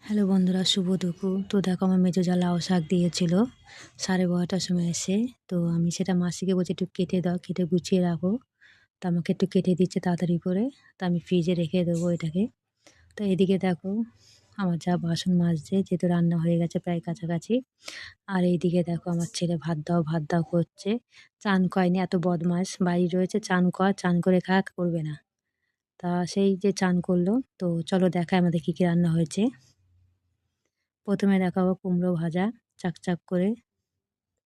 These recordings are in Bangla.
হ্যালো বন্ধুরা, শুভ দুপুর। তো দেখো আমার মেজো যা লাউ শাক দিয়েছিল 12:30টার সময় এসে। তো আমি সেটা মাসিকে বলছি একটু কেটে দাও, কেটে গুছিয়ে রাখো। তো আমাকে একটু কেটে দিচ্ছে তাড়াতাড়ি করে। তো আমি ফ্রিজে রেখে দেবো এটাকে। তো এদিকে দেখো আমার যা বাসন মাজছে, যেহেতু রান্না হয়ে গেছে প্রায় কাছাকাছি। আর এইদিকে দেখো আমার ছেলে ভাত দাও ভাত দাও করছে। চান করেনি, এত বদমাস। বাড়ি রয়েছে, চান কর, চান করে খা, করবে না। তা সেই যে চান করলো। তো চলো দেখাই আমাদের কী কী রান্না হয়েছে। প্রথমে দেখাবো কুমড়ো ভাজা চাক করে।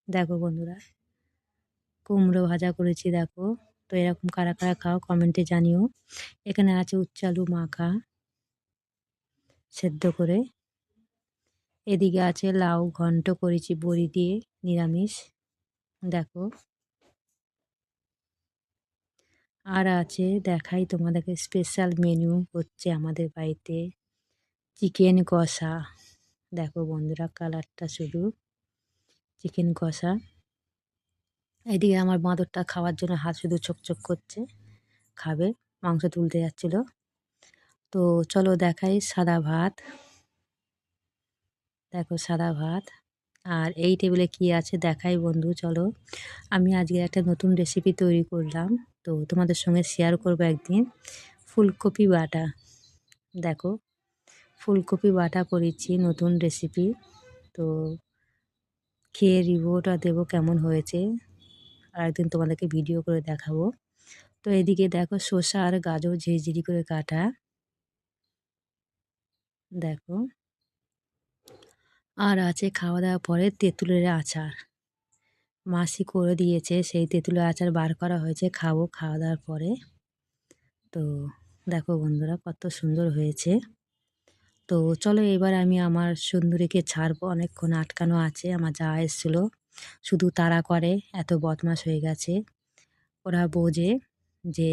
দেখো বন্ধুরা, কুমড়ো ভাজা করেছি দেখো। তো এরকম কারা কারা খাও কমেন্টে জানিও। এখানে আছে উচ্ছে আলু মাখা সেদ্ধ করে। এদিকে আছে লাউ ঘন্ট করেছি বড়ি দিয়ে, নিরামিষ। দেখো, আর আছে দেখাই তোমাদেরকে, স্পেশাল মেনু হচ্ছে আমাদের বাড়িতে চিকেন কষা। দেখো বন্ধুরা, কালারটা শুধু চিকেন কষা। এদিকে আমার বাঁদরটা খাওয়ার জন্য হাত শুধু চকচক করছে, খাবে, মাংস তুলতে যাচ্ছিল। তো চলো দেখাই সাদা ভাত। দেখো সাদা ভাত। আর এই টেবিলে কি আছে দেখাই বন্ধু, চলো। আমি আজকে একটা নতুন রেসিপি তৈরি করলাম, তো তোমাদের সঙ্গে শেয়ার করবো একদিন। ফুলকপি বাটা। দেখো, ফুলকপি বাটা করেছি, নতুন রেসিপি। তো খেয়ে রিভিউটা দেবো কেমন হয়েছে, আর একদিন তোমাদেরকে ভিডিও করে দেখাবো। তো এদিকে দেখো শসা আর গাজর ঝিরিঝিরি করে কাটা। দেখো, আর আছে খাওয়া দাওয়ার পরে তেঁতুলের আচার। মাসি করে দিয়েছে, সেই তেঁতুলের আচার বার করা হয়েছে, খাবো খাওয়া দাওয়ার পরে। তো দেখো বন্ধুরা কত সুন্দর হয়েছে। তো চলো এবার আমি আমার সুন্দরীকে ছাড়বো, অনেকক্ষণ আটকানো আছে। আমার যা এসেছিলো, শুধু তাড়া করে, এত বদমাশ হয়ে গেছে। ওরা বোঝে যে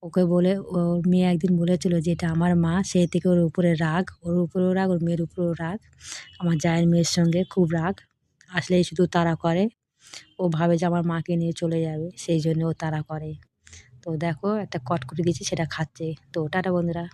ওকে বলে, ওর মেয়ে একদিন বলেছিল যে এটা আমার মা, সেই থেকে ওর উপরে রাগ, ওর উপরেও রাগ, ওর মেয়ের উপরেও রাগ। আমার জায়ের মেয়ের সঙ্গে খুব রাগ, আসলেই শুধু তাড়া করে। ও ভাবে যে আমার মাকে নিয়ে চলে যাবে, সেই জন্য ও তাড়া করে। তো দেখো একটা কটকটি দিয়েছি, সেটা খাচ্ছে। তো টাটা বন্ধুরা।